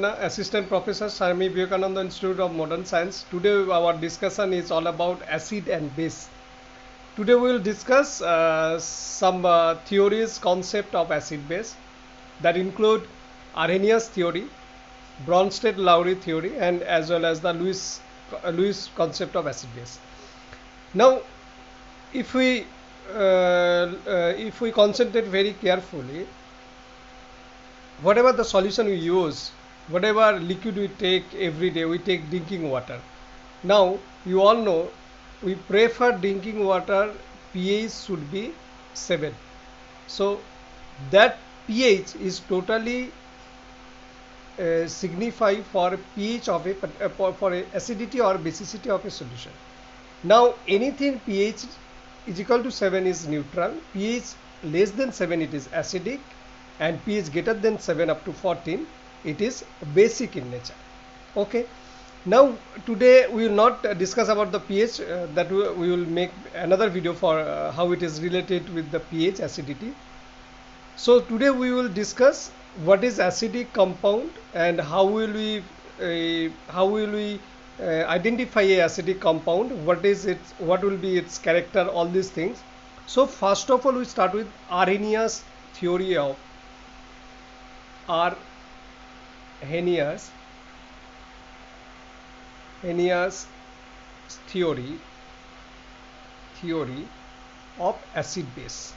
Assistant Professor, Swami Vivekananda Institute of Modern Science. Today our discussion is all about acid and base. Today we will discuss some theories, concept of acid base that include Arrhenius theory, Bronsted-Lowry theory, and as well as the Lewis concept of acid base. Now, if we concentrate very carefully, whatever the solution we use, whatever liquid we take every day, we take drinking water. Now, you all know we prefer drinking water pH should be 7. So, that pH is totally signify for pH of for a acidity or basicity of a solution. Now, anything pH is equal to 7 is neutral, pH less than 7 it is acidic, and pH greater than 7 up to 14 it is basic in nature. Okay, now today we will not discuss about the pH, that we will make another video for how it is related with the pH acidity. So today we will discuss what is acidic compound and how will we identify a acidic compound, what is it, what will be its character, all these things. So first of all we start with Arrhenius theory of Arrhenius theory of acid base.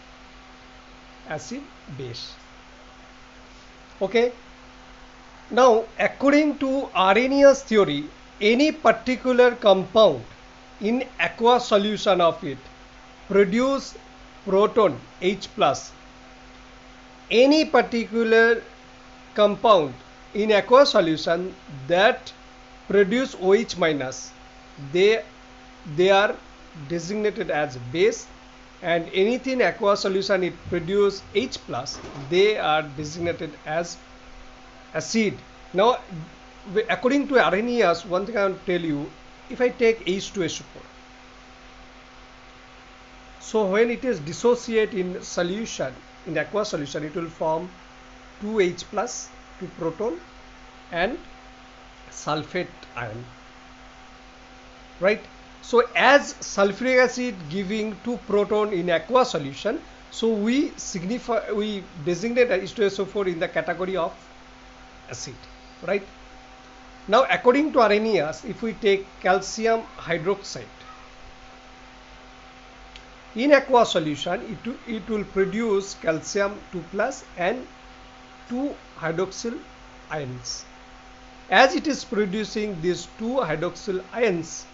Okay, now according to Arrhenius theory, any particular compound in aqueous solution of it produce proton H plus. Any particular compound in aqueous solution that produce OH minus, they are designated as base, and anything aqueous solution it produce H plus, they are designated as acid. Now according to Arrhenius, one thing I will tell you, if I take H2SO4, so when it is dissociate in solution, in aqueous solution, it will form 2H plus, 2 proton and sulfate ion, right? So as sulfuric acid giving 2 proton in aqueous solution, so we designate H2SO4 in the category of acid, right? Now according to Arrhenius, if we take calcium hydroxide in aqueous solution, it will produce calcium 2 plus and 2 hydroxyl ions. As it is producing these 2 hydroxyl ions,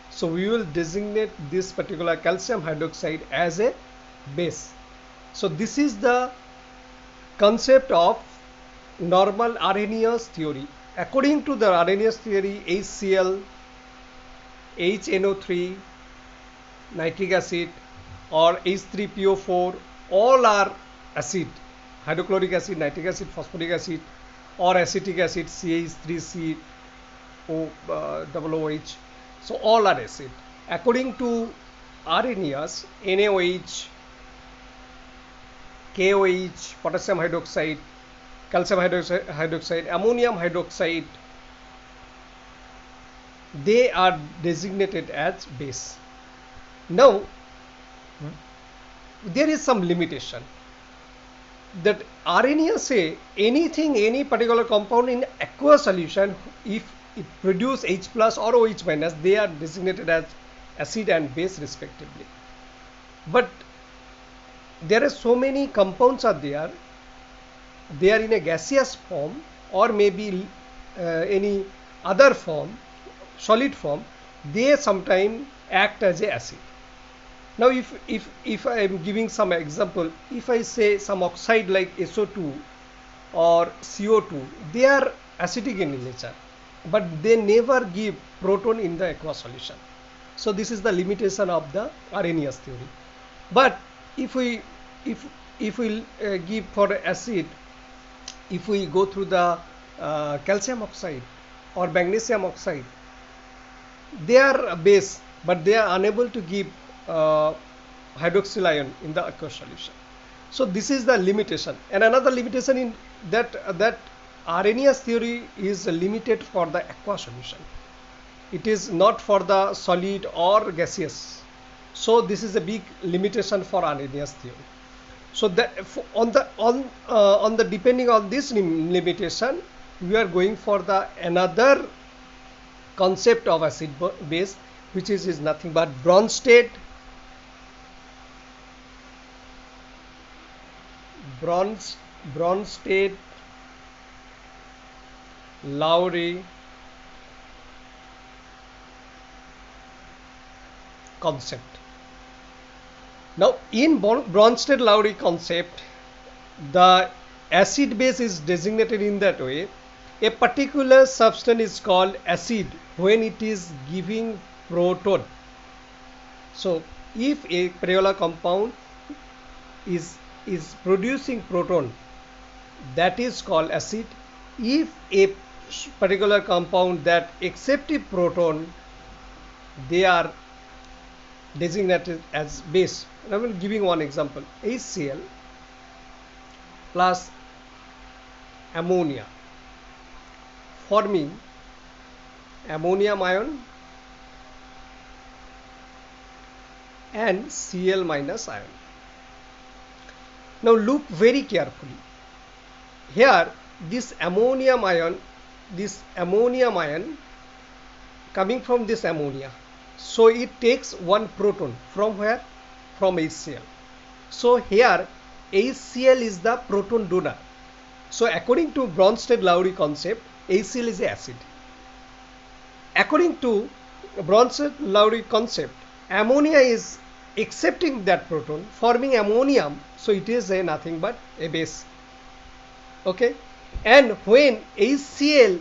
so we will designate this particular calcium hydroxide as a base. So this is the concept of normal Arrhenius theory. According to the Arrhenius theory, HCl, HNO3, nitric acid, or H3PO4, all are acid. Hydrochloric acid, nitric acid, phosphoric acid, or acetic acid, CH3COOH. So all are acid. According to Arrhenius, NaOH, KOH, potassium hydroxide, calcium hydroxide, ammonium hydroxide, they are designated as base. Now there is some limitation that Arrhenius say any particular compound in aqueous solution, if it produce H plus or OH minus, they are designated as acid and base respectively. But there are so many compounds are there, they are in a gaseous form or maybe any other form, solid form, they sometimes act as a acid. Now if I am giving some example, if I say some oxide like SO2 or CO2, they are acidic in nature, but they never give proton in the aqueous solution. So this is the limitation of the Arrhenius theory. But if we give for acid, if we go through the calcium oxide or magnesium oxide, they are a base, but they are unable to give hydroxyl ion in the aqueous solution. So this is the limitation. And another limitation in that Arrhenius theory is limited for the aqueous solution. It is not for the solid or gaseous. So this is a big limitation for Arrhenius theory. So that on the depending on this limitation, we are going for the another concept of acid base, which is nothing but Bronsted Lowry concept. Now in Bronsted Lowry concept, the acid base is designated in that way. A particular substance is called acid when it is giving proton. So if a particular compound is producing proton, that is called acid. If a particular compound that accepts a proton, they are designated as base. And I will giving one example: HCl plus ammonia forming ammonium ion and Cl minus ion. Now look very carefully. Here this ammonium ion coming from this ammonia, so it takes one proton from where? From HCl. So here HCl is the proton donor. So according to Bronsted-Lowry concept, HCl is acid. According to Bronsted-Lowry concept, ammonia is accepting that proton, forming ammonium, so it is a nothing but a base. Okay, and when HCl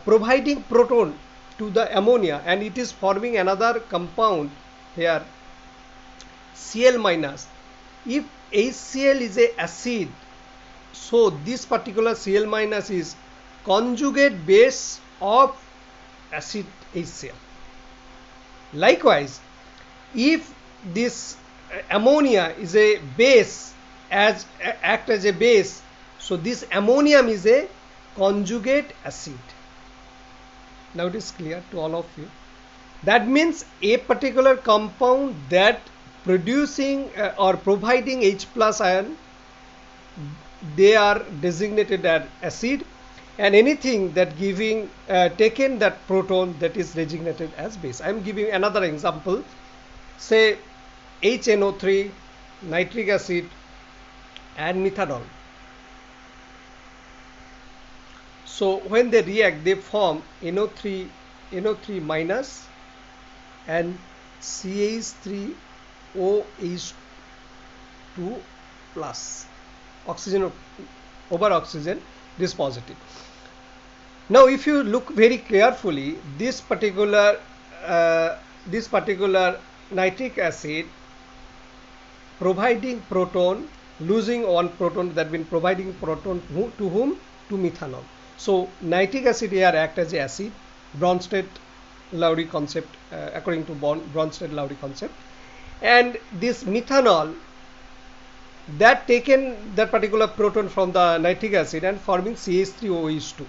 providing proton to the ammonia and it is forming another compound here, Cl minus. If HCl is a acid, so this particular Cl minus is conjugate base of acid HCl. Likewise, if this ammonia is a base, act as a base, so this ammonium is a conjugate acid. Now it is clear to all of you. That means a particular compound that producing or providing H plus ion, they are designated as acid, and anything that giving taken that proton, that is designated as base. I am giving another example. Say HNO3, nitric acid and methanol. So when they react, they form NO3 minus and CH3OH2 plus. Oxygen over oxygen, this positive. Now if you look very carefully, this particular nitric acid providing proton, losing one proton, that means providing proton to whom? To methanol. So nitric acid here act as acid, Bronsted-Lowry concept, according to Bronsted-Lowry concept, and this methanol that taken that particular proton from the nitric acid and forming CH3OH2.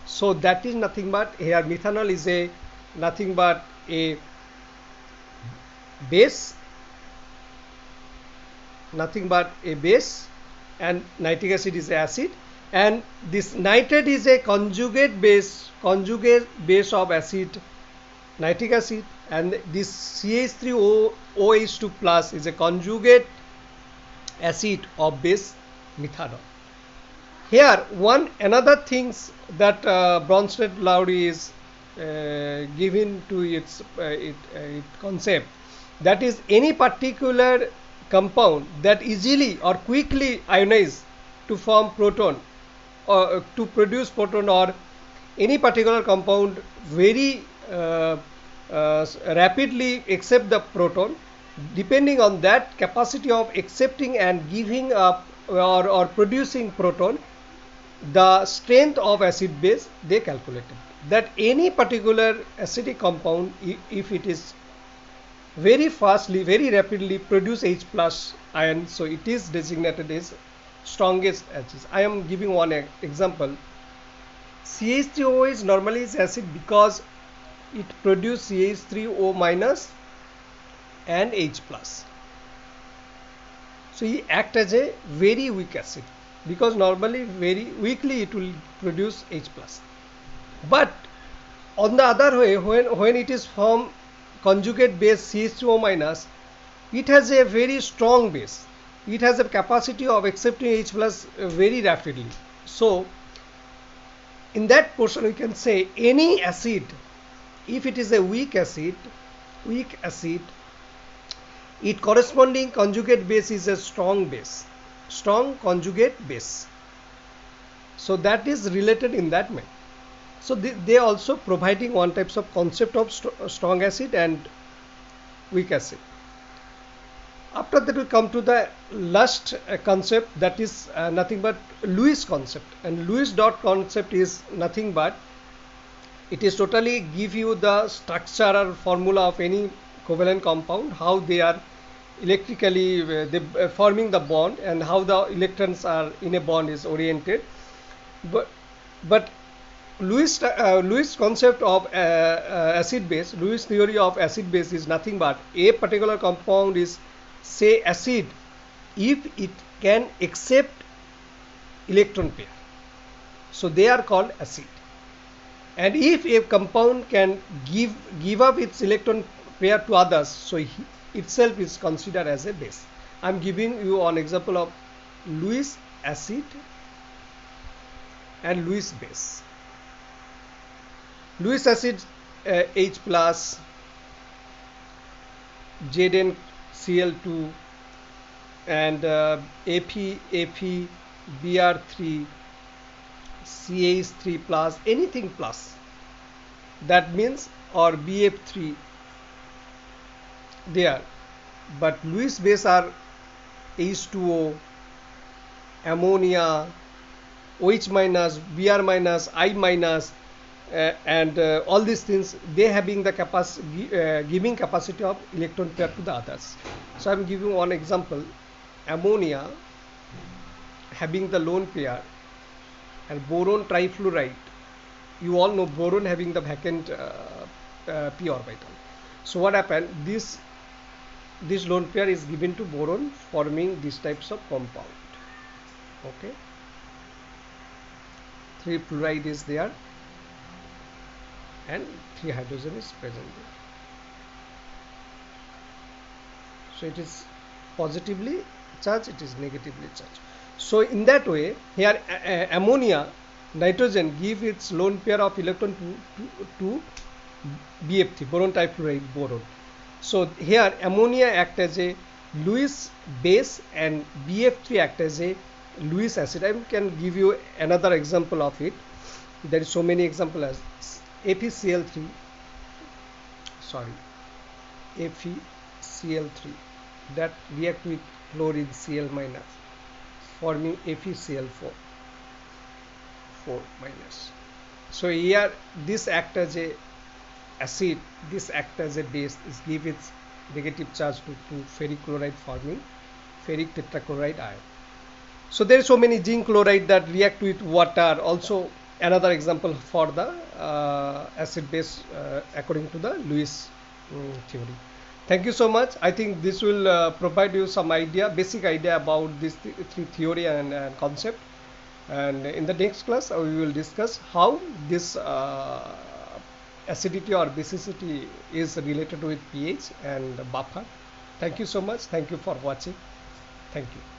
So that is nothing but, here methanol is a nothing but a base, and nitric acid is acid, and this nitrate is a conjugate base of acid nitric acid, and this CH3OH2 plus is a conjugate acid of base methanol. Here one another things that Bronsted-Lowry is given to its concept, that is any particular compound that easily or quickly ionize to form proton or to produce proton, or any particular compound very rapidly accept the proton, depending on that capacity of accepting and giving up or producing proton, the strength of acid base they calculated. That any particular acidic compound, if it is very fastly, very rapidly produce H plus ion, so it is designated as strongest acids. I am giving one example. CH3O is normally is acid because it produces CH3O minus and H plus. So it act as a very weak acid because normally very weakly it will produce H plus. But on the other way, when it is from conjugate base CH2O minus, it has a very strong base. It has a capacity of accepting H plus very rapidly. So in that portion we can say any acid, if it is a weak acid, its corresponding conjugate base is a strong base, strong conjugate base. So that is related in that way. So they also providing one types of concept of strong acid and weak acid. After that we come to the last concept, that is nothing but Lewis concept. And Lewis dot concept is nothing but it is totally give you the structure or formula of any covalent compound, how they are electrically forming the bond and how the electrons are in a bond is oriented. But Lewis concept of acid base, Lewis theory of acid base is nothing but a particular compound is say acid if it can accept electron pair. So they are called acid. And if a compound can give up its electron pair to others, so itself is considered as a base. I am giving you an example of Lewis acid and Lewis base. Lewis acid H plus, ZnCl2 and Fe Br3 CH3 plus, anything plus, that means, or BF3 there. But Lewis base are H2O, ammonia, OH minus, Br minus, I minus, and all these things, they having the capacity, giving capacity of electron pair to the others. So I am giving one example. Ammonia having the lone pair and boron trifluoride. You all know boron having the vacant p orbital. So what happened? This lone pair is given to boron, forming these types of compound. Okay. 3 fluoride is there and 3 hydrogen is present there. So it is positively charged, it is negatively charged. So in that way, here ammonia, nitrogen give its lone pair of electron to BF3, boron trifluoride boron. So here ammonia act as a Lewis base and BF3 act as a Lewis acid. I can give you another example of it. There is so many examples as FeCl3, FeCl3 that react with chlorine Cl minus, forming FeCl4 minus. So here this act as a acid, this act as a base, is give its negative charge to ferric chloride, forming ferric tetrachloride ion. So there are so many zinc chloride that react with water. Also another example for the acid base according to the Lewis theory. Thank you so much. I think this will provide you some idea, basic idea about this theory and concept. And in the next class, we will discuss how this acidity or basicity is related with pH and buffer. Thank you so much. Thank you for watching. Thank you.